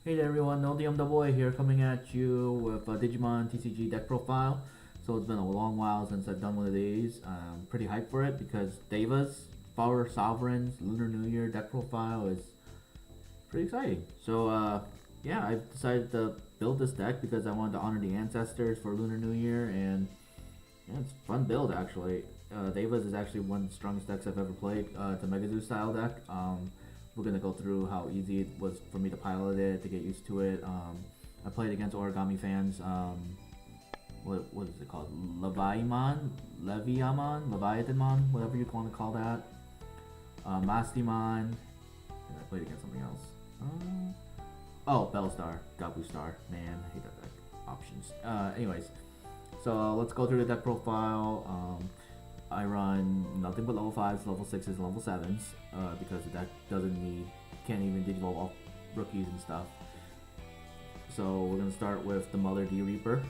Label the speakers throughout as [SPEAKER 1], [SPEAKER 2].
[SPEAKER 1] Hey there everyone, NoDMWA here coming at you with a Digimon TCG deck profile. So it's been a long while since I've done one of these. I'm pretty hyped for it because Devas, Power Sovereigns, Lunar New Year deck profile is pretty exciting. So yeah, I decided to build this deck because I wanted to honor the ancestors for Lunar New Year, and yeah, it's a fun build actually. Devas is actually one of the strongest decks I've ever played. It's a Mega Zoo style deck. We're gonna go through how easy it was for me to pilot it, to get used to it. I played against Origami fans. What is it called? Leviathanmon, whatever you want to call that. Mastimon. And I played against something else. Oh, Bellstar, Gabu Star. Man, I hate that deck. Options. Anyways, so let's go through the deck profile. I run nothing but level 5s, level 6s, and level 7s because the deck can't even digivolve off rookies and stuff. So we're going to start with the Mother D Reaper.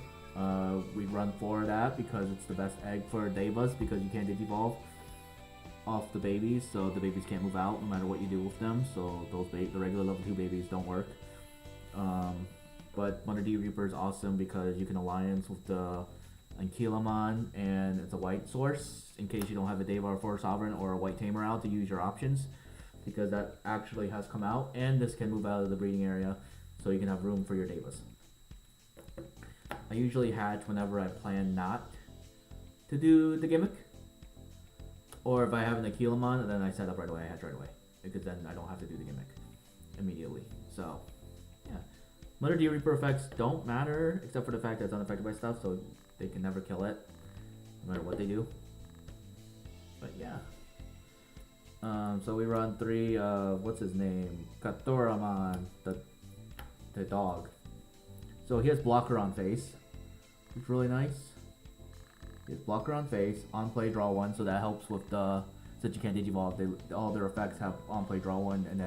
[SPEAKER 1] We run 4 of that because it's the best egg for Devas because you can't digivolve off the babies, so the babies can't move out no matter what you do with them, so the regular level 2 babies don't work. But Mother D Reaper is awesome because you can alliance with the Ankylamon, and it's a white source in case you don't have a Deva or 4 Sovereign or a white Tamer out to use your options, because that actually has come out, and this can move out of the breeding area so you can have room for your Devas. I usually hatch whenever I plan not to do the gimmick, or if I have an Ankylamon, then I set up right away, I hatch right away, because then I don't have to do the gimmick immediately. So yeah, Mother D Reaper effects don't matter except for the fact that it's unaffected by stuff, so they can never kill it, no matter what they do. But yeah. So we run 3, what's his name? Katoramon, the dog. So he has blocker on face, which is really nice. He has blocker on face, on play draw 1, so that helps with the, since you can't digivolve, all their effects have on play draw 1, and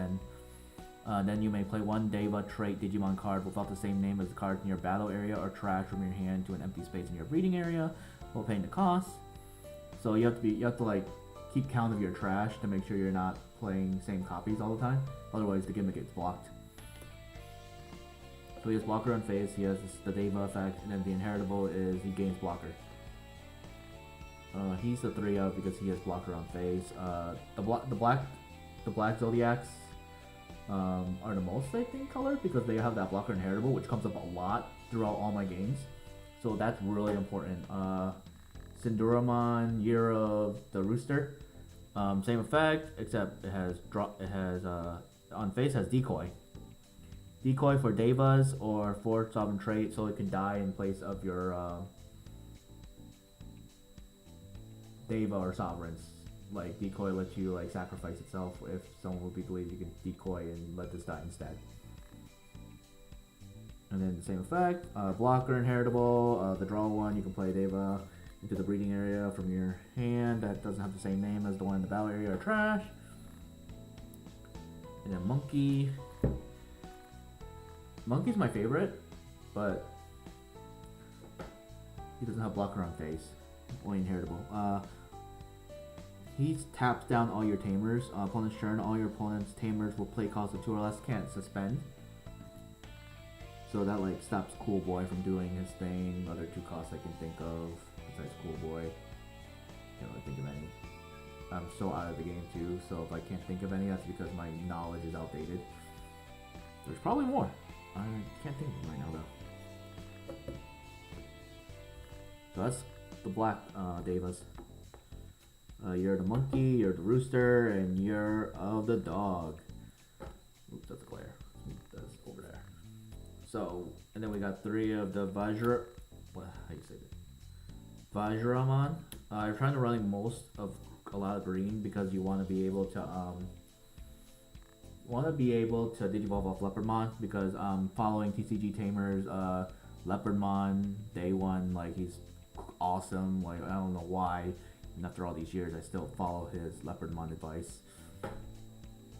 [SPEAKER 1] then you may play 1 Deva trait Digimon card without the same name as the card in your battle area, or trash from your hand to an empty space in your breeding area while paying the cost. So you have to like keep count of your trash to make sure you're not playing same copies all the time. Otherwise the gimmick gets blocked. So he has blocker on face, he has the Deva effect, and then the inheritable is he gains blocker. He's the 3 of because he has blocker on face. The black Zodiacs are the most, I think, colored because they have that blocker inheritable, which comes up a lot throughout all my games. So that's really important. Synduramon, Year of the Rooster, same effect, except it has on face has decoy. Decoy for Devas or 4 Sovereign trait, so it can die in place of your Deva or Sovereigns. Like decoy lets you like sacrifice itself if someone would be believed, you can decoy and let this die instead. And then the same effect, blocker inheritable, the draw 1, you can play Deva into the breeding area from your hand that doesn't have the same name as the one in the battle area or trash. And then Monkey. Monkey's my favorite, but he doesn't have blocker on face, only inheritable. He taps down all your tamers. Opponent's turn, all your opponent's tamers will play cost of 2 or less, can't suspend. So that like stops Cool Boy from doing his thing. Other 2 costs I can think of besides Cool Boy. Can't really think of any. I'm so out of the game too, so if I can't think of any, that's because my knowledge is outdated. There's probably more. I can't think of them right now though. So that's the black Devas. You're the monkey, you're the rooster, and you're of the dog. Oops, that's a glare. That's over there. So, and then we got 3 of the Vajra. What? How you say it? Vajramon. You're trying to run most of a lot of green because you want to be able to digivolve off Leopardmon because following TCG Tamers, Leopardmon day 1, like he's awesome. Like I don't know why. And after all these years, I still follow his Leopardmon advice.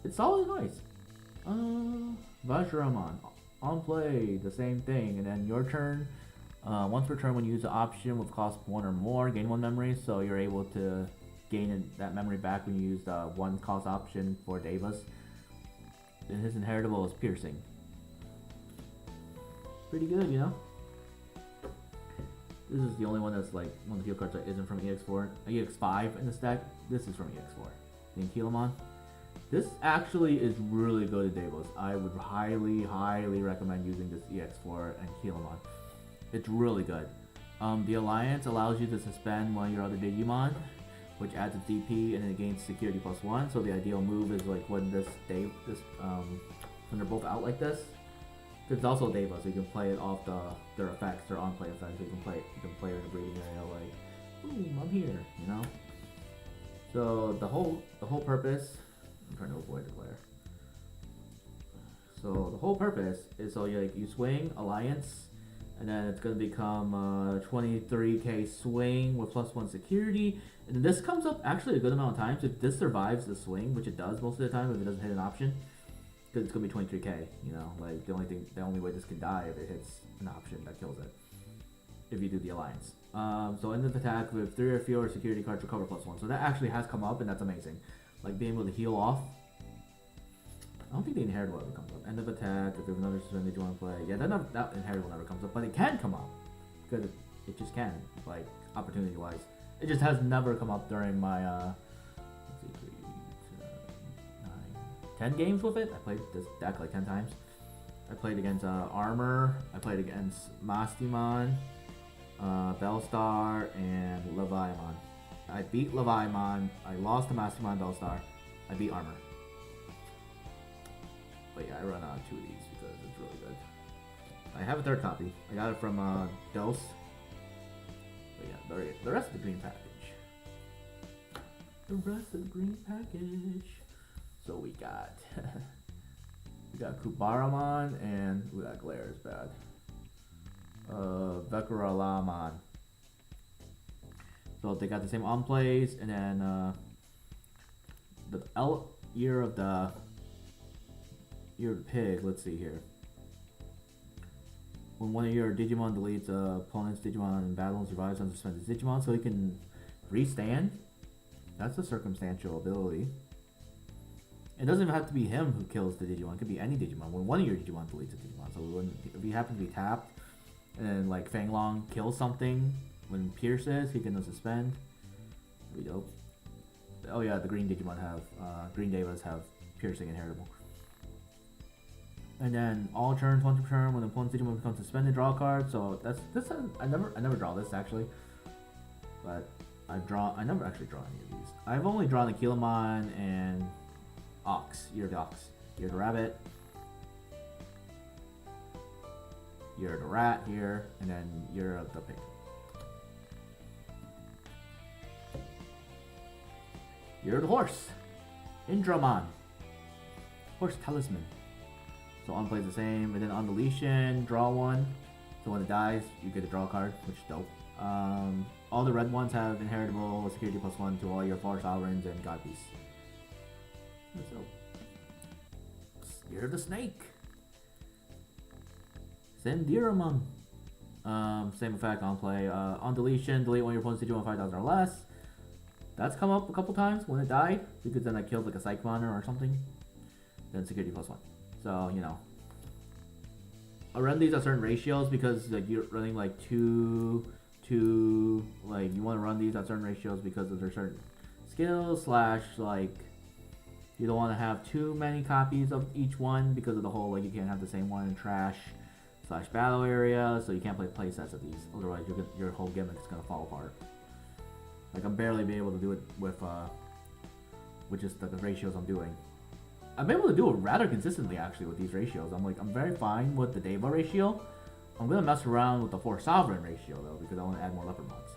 [SPEAKER 1] It's always nice. Vajramon. On play, the same thing. And then your turn. Once per turn, when you use the option with cost 1 or more, gain 1 memory. So you're able to gain that memory back when you use the 1 cost option for Devas. And his inheritable is Piercing. pretty good, you know. This is the only one that's like one of the field cards that isn't from EX4, EX5 in this deck. This is from EX4. The Ankylamon. This actually is really good at Devas. I would highly recommend using this EX4 Ankylamon. It's really good. The Alliance allows you to suspend one of your other Digimon, which adds its DP and it gains security +1. So the ideal move is like when when they're both out like this. It's also Devas, so you can play it off their effects, their on-play effects. So you can play it in a breeding area like, boom, I'm here, you know. So the whole purpose, I'm trying to avoid the glare. So the whole purpose is so you swing Alliance, and then it's gonna become 23k swing with +1 security, and this comes up actually a good amount of times. If this survives the swing, which it does most of the time if it doesn't hit an option. Because it's gonna be 23k, you know, like the only way this can die if it hits an option that kills it. If you do the Alliance. So end of attack with 3 or fewer security cards recover +1. So that actually has come up and that's amazing. Like being able to heal off. I don't think the inheritable ever comes up. End of attack, if you have another suspended you want to play. Yeah, that inheritable never comes up, but it can come up. Because it just can, like opportunity wise. It just has never come up during my 10 games with it. I played this deck like 10 times. I played against Armor, I played against Mastimon, Bellstar, and Leviamon. I beat Leviamon, I lost to Mastimon, Bellstar, I beat Armor. But yeah, I run 2 of these because it's really good. I have a 3rd copy. I got it from Dose. But yeah, the rest of the green package. The rest of the green package. So we got Kubaramon and that glare is bad. Vekaralamon. So they got the same on plays, and then the year of the pig. Let's see here. When one of your Digimon deletes opponent's Digimon in battle and survives on suspended Digimon, so he can restand. That's a circumstantial ability. It doesn't even have to be him who kills the Digimon. It could be any Digimon. When one of your Digimon deletes a Digimon. So if he happens to be tapped, and then like Fanglong kills something, when pierces, he can suspend. There we go. Oh yeah, the green Digimon have, green Devas have piercing inheritable. And then all turns, once per turn, when the opponent's Digimon becomes suspended, draw a card. So this. I never draw this actually, but I never actually draw any of these. I've only drawn the Ankylamon and Ox. You're the Ox. You're the Rabbit. You're the Rat here, and then you're the Pig. You're the Horse. Indramon. Horse Talisman. So on plays the same, and then on deletion, draw one. So when it dies, you get a draw card, which is dope. All the red ones have inheritable security +1 to all your 4 sovereigns and God Piece. So, you're the Snake. Sendiramon. Same effect on play. On deletion, delete one of your opponent's Digimon 5,000 or less. That's come up a couple times when it died, because then I killed like a Psychmoner or something. Then security +1. So, you know. I run these at certain ratios because like you're running like 2, like you want to run these at certain ratios because of their certain skills / like you don't want to have too many copies of each one because of the whole like you can't have the same one in trash / battle area, so you can't play sets of these. Otherwise, your whole gimmick is gonna fall apart. Like I'm barely being able to do it with just the ratios I'm doing. I'm able to do it rather consistently actually with these ratios. I'm very fine with the Deva ratio. I'm gonna mess around with the 4 Sovereign ratio though because I want to add more Leopard mods.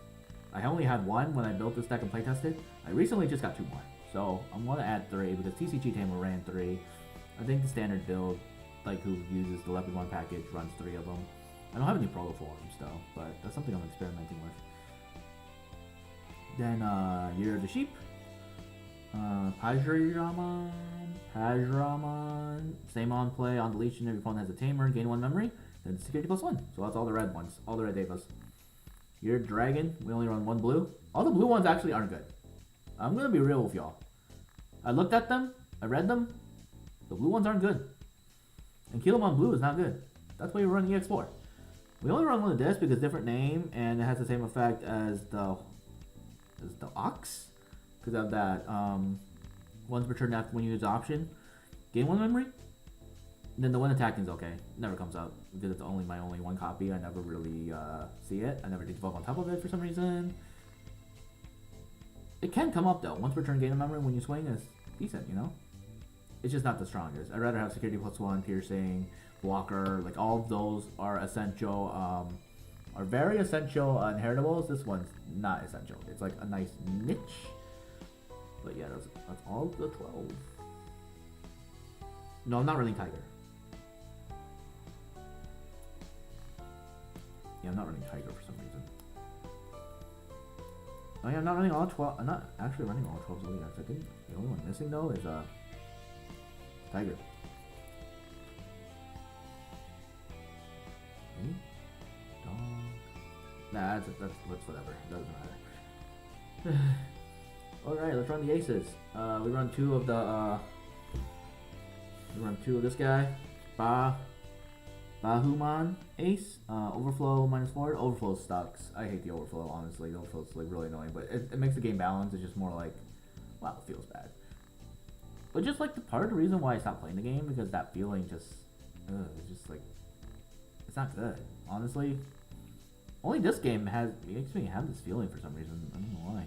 [SPEAKER 1] I only had 1 when I built this deck and playtested. I recently just got 2 more. So I'm gonna add 3 because TCG Tamer ran 3. I think the standard build, like who uses the Leopard 1 package, runs 3 of them. I don't have any proto forms though, but that's something I'm experimenting with. Then you're the Sheep. Pajuramon, same on play, on deletion, if your opponent has a Tamer, gain 1 memory, then security +1. So that's all the red ones, all the red Devas. You're Dragon, we only run 1 blue. All the blue ones actually aren't good. I'm gonna be real with y'all. I looked at them, I read them, the blue ones aren't good. And Ankylamon blue is not good. That's why you're running EX4. We only run one of this because different name and it has the same effect as the Ox. Because of that, once per turn after when you use option, gain 1 memory. And then the one attacking is okay. Never comes out because it's only my only one copy. I never really see it. I never default on top of it for some reason. It can come up though. Once per turn gain a memory when you swing is decent, you know? It's just not the strongest. I'd rather have security +1, piercing, blocker, like all of those are essential, are very essential inheritables. This one's not essential. It's like a nice niche. But yeah, that's all the 12. No, I'm not running Tiger. Yeah, I'm not running Tiger for some reason. Oh yeah, I'm not running all 12. I'm not actually running all 12 Zodiacs. I think the only one missing though is Tiger. Okay. Dog. Nah, that's whatever. It doesn't matter. Alright, let's run the aces. We run two of this guy. Bahuman Ace. Overflow -4. Overflow sucks. I hate the overflow, honestly. The overflow's like really annoying, but it makes the game balanced. It's just more like, wow, it feels bad. But just like the part of the reason why I stopped playing the game, because that feeling just, it's just like, it's not good. Honestly, only this game makes me have this feeling for some reason. I don't know why.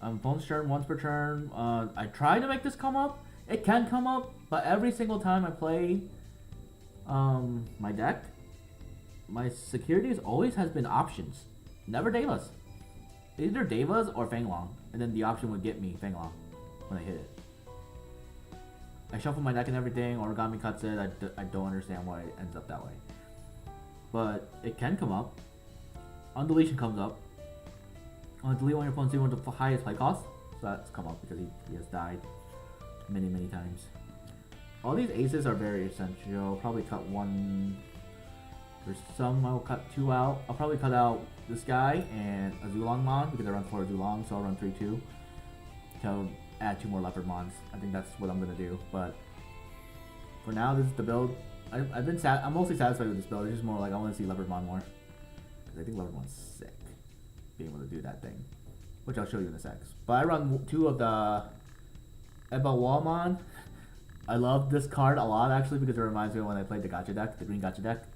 [SPEAKER 1] Opponent's turn, once per turn. I try to make this come up. It can come up, but every single time I play my deck, my securities always has been options. Never Devas. Either Devas or Fanglong, and then the option would get me Fanglong when I hit it. I shuffle my deck and everything, origami cuts it. I don't understand why it ends up that way. But it can come up. Undeletion comes up. Delete one of your opponent's Digimon with the highest play cost. So that's come up because he has died many times. All these aces are very essential. Probably cut one. There's some I'll cut 2 out. I'll probably cut out this guy and a Zulongmon because I run 4 Zulong, so I'll run 3-2 to add 2 more Leopardmons. I think that's what I'm gonna do. But for now, this is the build. I'm mostly satisfied with this build. It's just more like I want to see Leopardmon more because I think Leopardmon's sick, being able to do that thing, which I'll show you in a sec. But I run 2 of the Ebawalmon. I love this card a lot actually because it reminds me of when I played the gacha deck, the green gacha deck.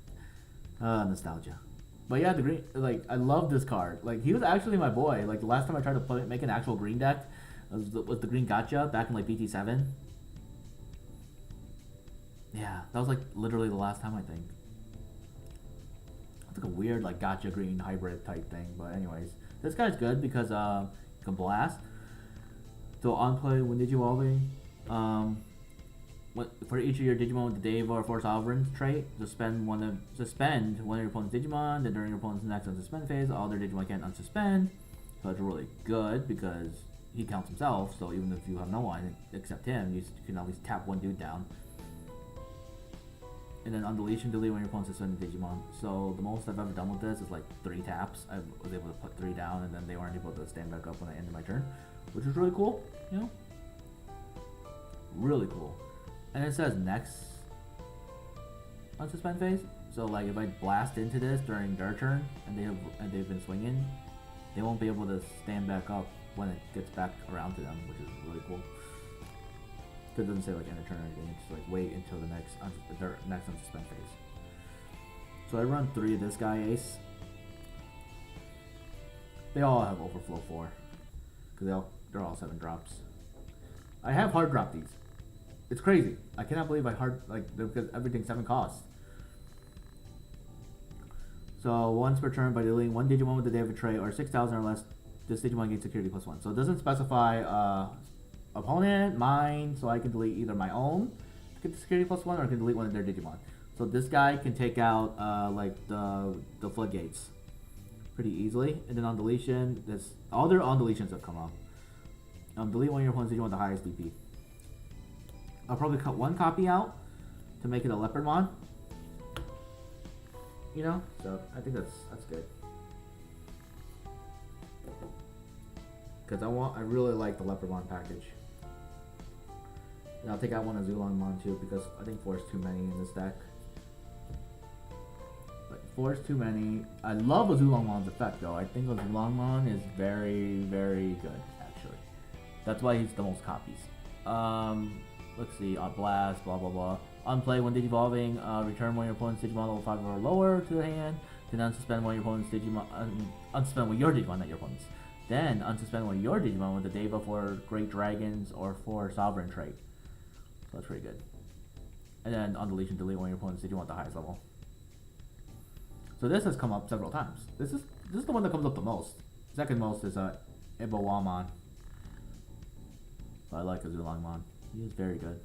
[SPEAKER 1] Nostalgia. But yeah, the green, like, I love this card. Like, he was actually my boy. Like, the last time I tried to make an actual green deck was the green gacha back in like BT7. Yeah, that was like literally the last time I think. It's like a weird like gacha green hybrid type thing. But anyways, this guy's good because you can blast. So on play when Digivolving, for each of your Digimon with the Deva or Force Sovereign trait, suspend one of your opponent's Digimon. Then during your opponent's next unsuspend phase, all their Digimon can't unsuspend. So it's really good because he counts himself. So even if you have no one except him, you can at least tap one dude down. And then on deletion, delete when your opponent suspended Digimon. So the most I've ever done with this is like 3 taps. I was able to put 3 down, and then they weren't able to stand back up when I ended my turn, which was really cool. You know, really cool. And it says next unsuspend phase. So like if I blast into this during their turn and they've been swinging, they won't be able to stand back up when it gets back around to them, which is really cool. It doesn't say like end of turn or anything. It's like wait until the next unsuspend phase. So I run 3 of this guy Ace. They all have overflow 4 because they're all 7 drops. I have hard dropped these. It's crazy. I cannot believe I because everything's 7 costs. So once per turn by deleting 1 Digimon with the Deva trait or 6,000 or less, this Digimon gains security +1. So it doesn't specify opponent, mine, so I can delete either my own to get the security +1 or I can delete one of their Digimon. So this guy can take out like the floodgates pretty easily. And then on deletion, all their on deletions have come up. Delete one of your opponent's Digimon with the highest DP. I'll probably cut 1 copy out to make it a Leopardmon. You know, so I think that's good. Because I really like the Leopardmon package. And I'll take out one of Zulongmon too because I think 4 is too many in this deck. Like 4 is too many. I love Azulongmon's effect though. I think Azulongmon is very, very good actually. That's why he's the most copies. Let's see, Blast, blah blah blah. On play, when Digivolving, return one of your opponent's Digimon level 5 or lower to the hand. Then unsuspend one of your opponent's Digimon, unsuspend one of your Digimon, not your opponent's. Then unsuspend one of your Digimon with the Deva for Great Dragons or for Sovereign trait. So that's pretty good. And then on deletion, delete one of your opponent's Digimon at the highest level. So this has come up several times. This is the one that comes up the most. Second most is Ibawamon. So I like Azulongmon. He is very good.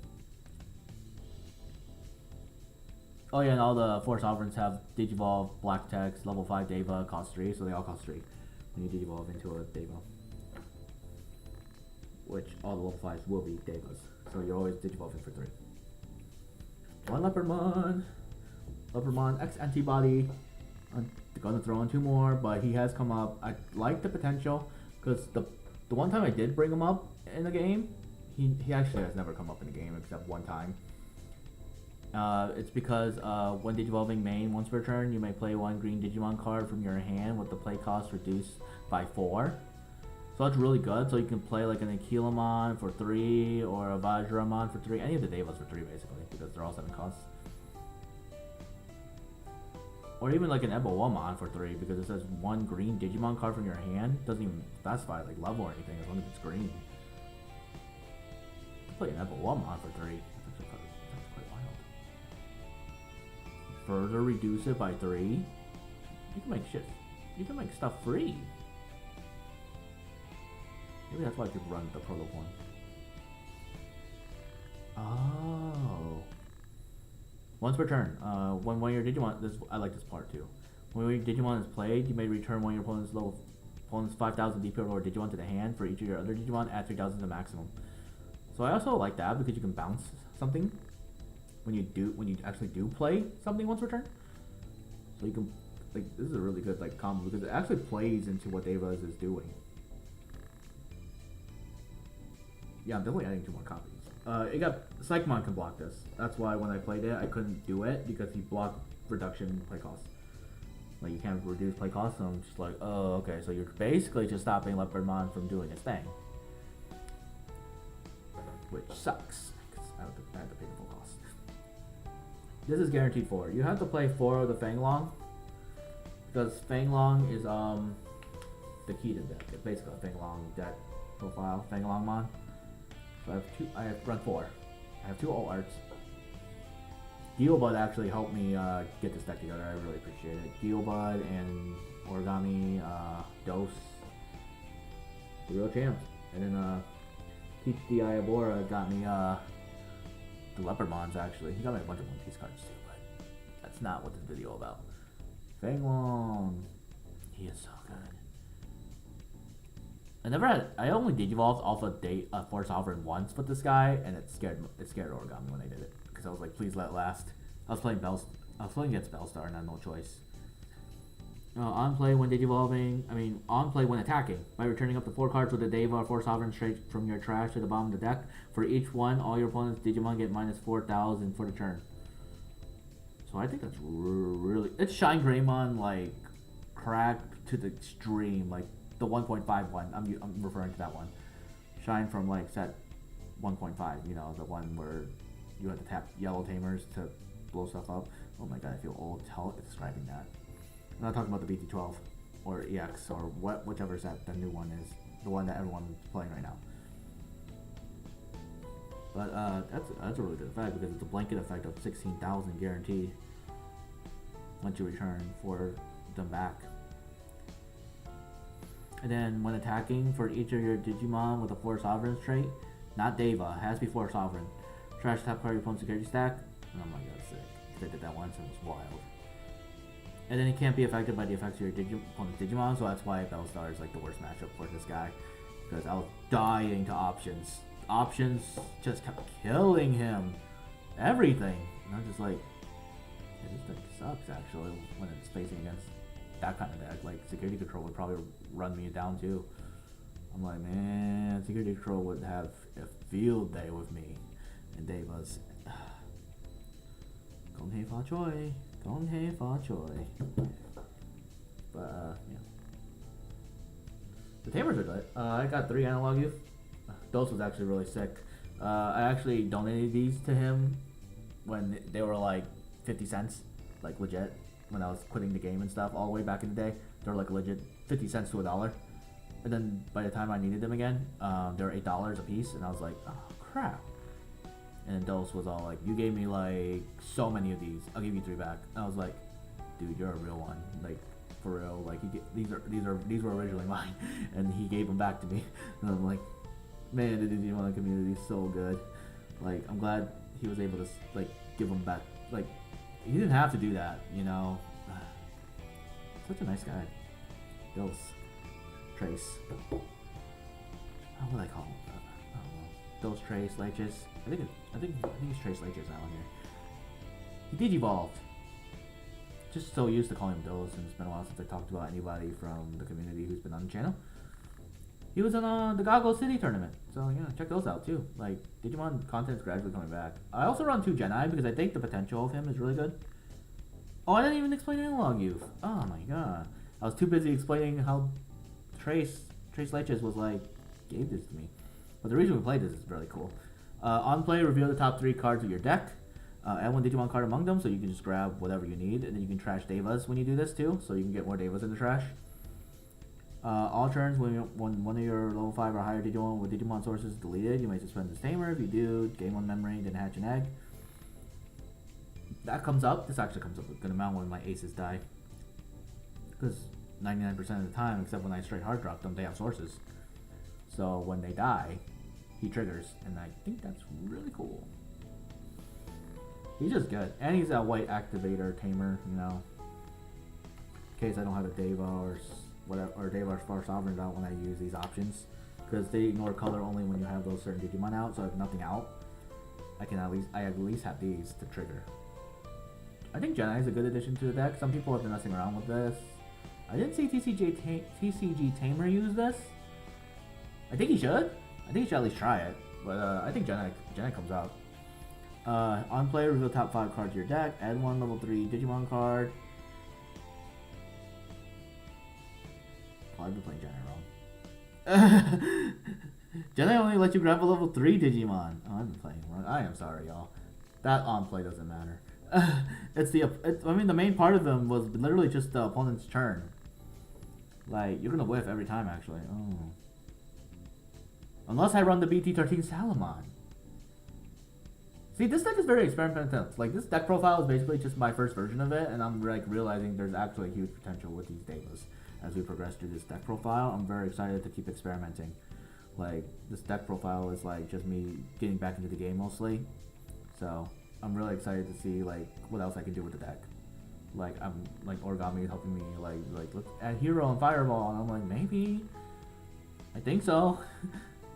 [SPEAKER 1] Oh yeah, and all the 4 sovereigns have Digivolve, Black Text, level 5 Deva, cost 3, so they all cost 3 when you Digivolve into a Deva. Which all the level 5s will be Devas, so you're always Digivolving for 3. One Leopardmon! Leopardmon X Antibody. I'm gonna throw in 2 more, but he has come up. I like the potential, because the one time I did bring him up in the game, he actually has never come up in the game except one time. It's because when Digivolving main, once per turn, you may play 1 green Digimon card from your hand with the play cost reduced by 4. So that's really good. So you can play like an Aquilamon for 3 or a Vajramon for 3. Any of the Devas for 3 basically, because they're all 7 costs. Or even like an Ebawamon for 3, because it says 1 green Digimon card from your hand. Doesn't even specify like level or anything as long as it's green. You can play an Ebawamon for 3. That's quite wild. Further reduce it by 3. You can make shit. You can make stuff free. Maybe that's why people run the Prologue one. Oh. Once per turn, when one of your Digimon, I like this part too. When your Digimon is played, you may return one of your opponent's 5,000 DP or lower Digimon to the hand. For each of your other Digimon, add 3,000 to maximum. So I also like that because you can bounce something when you actually do play something once per turn. So you can, like, this is a really good like combo because it actually plays into what Devas is doing. Yeah, I'm definitely adding 2 more copies. Psychmon can block this. That's why when I played it, I couldn't do it because he blocked reduction play cost. Like, you can't reduce play cost, so I'm just like, oh, okay, so you're basically just stopping Leopardmon from doing its thing. Which sucks, because I had to pay the full cost. This is guaranteed 4. You have to play 4 of the Fanglong, because Fanglong is, the key to deck. It's basically a Fanglong deck profile, Fanglongmon. So I have run 4. I have 2 alt arts. Geobud actually helped me get this deck together. I really appreciate it. Geobud and Origami, Dose, the real champs. And then Teach the Iabora got me the Leopardmons actually. He got me a bunch of One Piece cards too, but that's not what this video is about. Fanglong. He is so good. I only Digivolved off a 4 Sovereign once with this guy, and it scared Origami when I did it. Because I was like, please let it last. I was playing against Bellstar and I had no choice. On play when on play when attacking. By returning up to 4 cards with a Deva or 4 Sovereign straight from your trash to the bottom of the deck. For each one, all your opponent's Digimon get minus 4,000 for the turn. So I think that's really... It's Shine Greymon, like, cracked to the extreme, like, the 1.5 one. I'm referring to that one. Shine from like set 1.5, you know, the one where you had to tap yellow tamers to blow stuff up. Oh my god, I feel old describing that. I'm not talking about the BT12 or EX or whichever set the new one is, the one that everyone's playing right now. But that's a really good effect because it's a blanket effect of 16,000 guaranteed once you return for them back. And then when attacking, for each of your Digimon with a 4 Sovereign trait, not Deva, has to be 4 Sovereign. Trash top card your opponent's security stack. Oh my god, sick. I did that once and it was wild. And then it can't be affected by the effects of your opponent's Digimon, so that's why Bellstar is like the worst matchup for this guy. Because I was dying to options. Options just kept killing him. Everything. And I'm just like, yeah, this deck sucks actually when it's facing against that kind of deck. Like security control would probably run me down too. I'm like, man, security control would have a field day with me. And Devas. Konhei Fa Choi. Gonhei Fa Choi. But yeah. The tamers are good. I got 3 analog youth. Those was actually really sick. I actually donated these to him when they were like 50 cents, like legit. When I was quitting the game and stuff, all the way back in the day, they were like legit 50 cents to $1. And then by the time I needed them again, they were $8 a piece, and I was like, oh crap. And Dose was all like, you gave me like so many of these, I'll give you 3 back. And I was like, dude, you're a real one, like for real. Like these were originally mine, and he gave them back to me. And I'm like, man, the Digimon community is so good. Like I'm glad he was able to like give them back. Like he didn't have to do that, you know. Such a nice guy. Dose. Trace. What would I call him? I don't know. Dose, Trace, Leches. I think it's Trace Leches out here. He Digivolved. Just so used to calling him Dose, and it's been a while since I talked about anybody from the community who's been on the channel. He was on the Goggle City tournament, so yeah, check those out too. Like Digimon content's gradually coming back. I also run 2 Geni because I think the potential of him is really good. Oh, I didn't even explain Analog Youth. Oh my god, I was too busy explaining how Trace Leches was like gave this to me. But the reason we played this is really cool. On play, reveal the top 3 cards of your deck. Add 1 Digimon card among them, so you can just grab whatever you need, and then you can trash Devas when you do this too, so you can get more Devas in the trash. All turns, when one of your level 5 or higher Digimon with Digimon sources is deleted, you may suspend this tamer. If you do, gain 1 memory, then hatch an egg. That comes up. This actually comes up a good amount when my aces die, because 99% of the time, except when I straight hard drop them, they have sources. So when they die, he triggers, and I think that's really cool. He's just good, and he's a white activator tamer, you know, in case I don't have a Deva or whatever, or Deva or Far Sovereigns out when I use these options, because they ignore color only when you have those certain Digimon out. So I have nothing out, I at least have these to trigger. I think Geni is a good addition to the deck. Some people have been messing around with this. I didn't see TCG Tamer use this. I think he should. I think he should at least try it. But I think Geni comes out. On play, reveal top 5 cards to your deck. Add 1 level 3 Digimon card. Oh, I've been playing Geni wrong. Geni only lets you grab a level 3 Digimon. Oh, I've been playing wrong. I am sorry, y'all. That on play doesn't matter. I mean, the main part of them was literally just the opponent's turn. Like, you're gonna whiff every time, actually. Oh. Unless I run the BT15 Salamon. See, this deck is very experimental. Like, this deck profile is basically just my first version of it, and I'm, like, realizing there's actually huge potential with these Devas as we progress through this deck profile. I'm very excited to keep experimenting. Like, this deck profile is, like, just me getting back into the game mostly. So, I'm really excited to see, like, what else I can do with the deck. Like, I'm, like, Origami is helping me, like look at Hero and Fireball, and I'm like, maybe. I think so.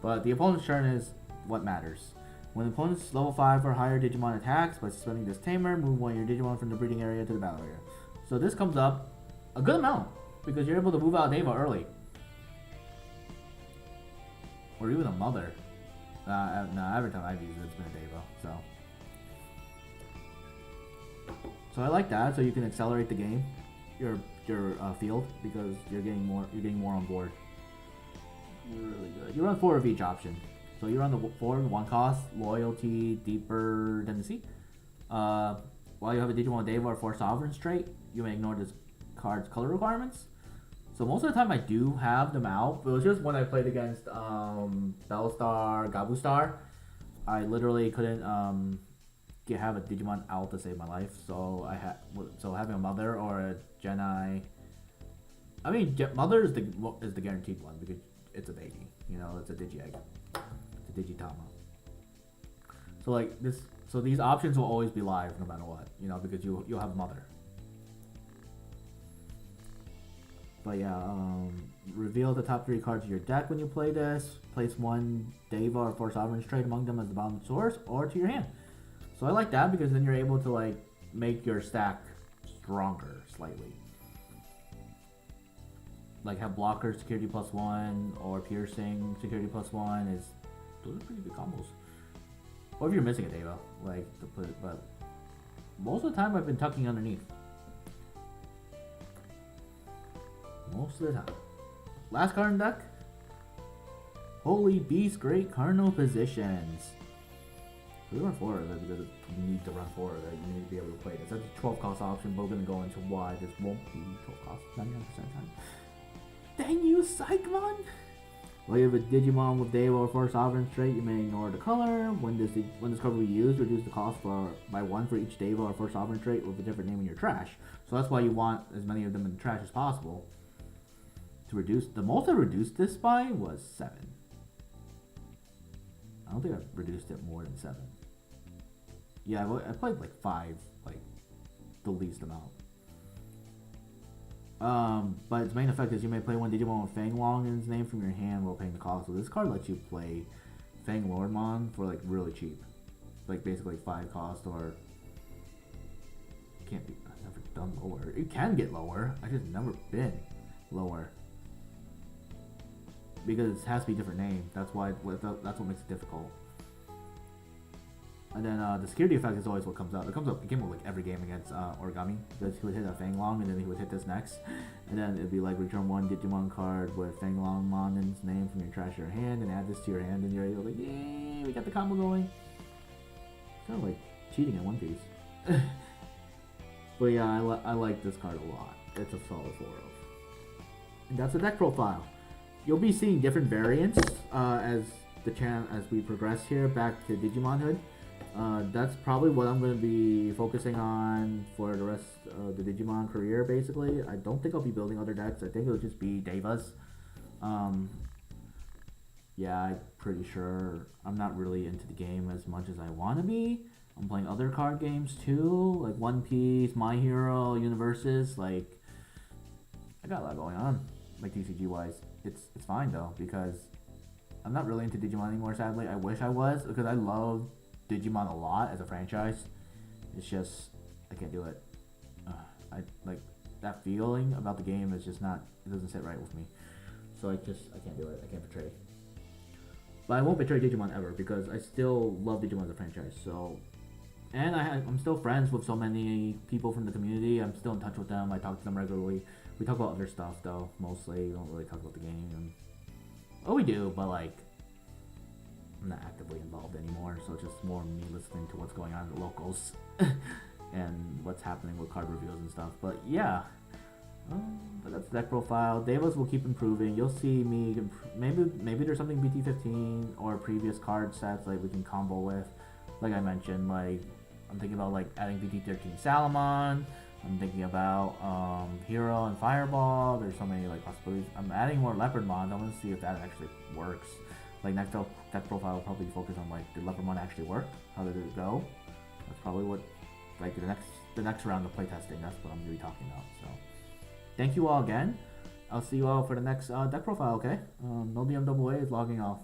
[SPEAKER 1] But the opponent's turn is what matters. When the opponent's level 5 or higher Digimon attacks, by suspending this tamer, move 1 of your Digimon from the breeding area to the battle area. So this comes up a good amount, because you're able to move out Deva early. Or even a mother. Nah, every time I've used it, it's been a Deva, so. So I like that, so you can accelerate the game, your field, because you're getting more on board. Really good. You run 4 of each option. So you run the 4 1 cost, loyalty, deeper tendency. While you have a Digimon Deva or 4 Sovereigns trait, you may ignore this card's color requirements. So most of the time I do have them out, but it was just when I played against Bellstar, Gabustar, I literally couldn't have a Digimon out to save my life. So having a Mother or a Geni. I mean, Mother is the guaranteed one because it's a baby. You know, it's a Digi-Egg. It's a Digitama. So like this, so these options will always be live no matter what. You know, because you'll have Mother. But yeah, reveal the top 3 cards of your deck when you play this. Place 1 Deva or 4 Sovereigns trait among them as the bottom source or to your hand. So I like that because then you're able to like make your stack stronger slightly. Like have blocker security +1 or piercing security +1 is those are pretty good combos. Or if you're missing a Deva, like to put it, but most of the time I've been tucking underneath. most of the time. Last card in deck. Holy Beast, great Cardinal Positions. We run 4 of it because you need to run 4 of it. You need to be able to play this. That's a 12 cost option, but we're going to go into why this won't be 12 cost 99% of the time. Dang you, Psychmon! Well, you have a Digimon with Deva or 4 Sovereign trait, you may ignore the color. When this card will be used, reduce the cost by 1 for each Deva or 4 Sovereign trait with a different name in your trash. So that's why you want as many of them in the trash as possible. To reduce, the most I reduced this by was 7. I don't think I've reduced it more than 7. Yeah, I played like 5, like the least amount. But its main effect is you may play one Digimon with Fang Long in its name from your hand while paying the cost. So this card lets you play Fang Lordmon for like really cheap. Like basically 5 cost or... Can't be... I've never done lower. It can get lower. I just never been lower. Because it has to be a different name. That's why. That's what makes it difficult. And then the security effect is always what comes up. It comes up. It came up like every game against Origami because he would hit a Fang Long and then he would hit this next, and then it'd be like return 1 Digimon card with Fang Long Mon's name from your trash or your hand and add this to your hand, and you're like, yay, we got the combo going. It's kind of like cheating in One Piece. But yeah, I like this card a lot. It's a solid 4 of. And that's the deck profile. You'll be seeing different variants as we progress here back to Digimonhood. That's probably what I'm going to be focusing on for the rest of the Digimon career, basically. I don't think I'll be building other decks. I think it'll just be Devas. Yeah, I'm pretty sure I'm not really into the game as much as I want to be. I'm playing other card games too, like One Piece, My Hero, Universes. Like, I got a lot going on, like TCG wise. It's fine though, because I'm not really into Digimon anymore, sadly. I wish I was, because I love Digimon a lot as a franchise. It's just, I can't do it. I like, that feeling about the game is just not, it doesn't sit right with me. So I can't do it. I can't betray. But I won't betray Digimon ever, because I still love Digimon as a franchise, so... And I'm still friends with so many people from the community. I'm still in touch with them. I talk to them regularly. We talk about other stuff, though, mostly. We don't really talk about the game. Oh, we do, but, like, I'm not actively involved anymore, so it's just more me listening to what's going on at the locals and what's happening with card reviews and stuff. But, yeah. But that's the deck profile. Devas will keep improving. You'll see me... Maybe there's something BT15 or previous card sets, like, we can combo with. Like I mentioned, like, I'm thinking about, like, adding BT13 Salamon. I'm thinking about Hero and Fireball. There's so many like possibilities. I'm adding more Leopardmon. I want to see if that actually works. Like next deck profile will probably focus on like, did Leopardmon actually work? How did it go? That's probably what, like, the next round of playtesting. That's what I'm gonna be talking about. So thank you all again. I'll see you all for the next deck profile. Okay. No DMAA is logging off.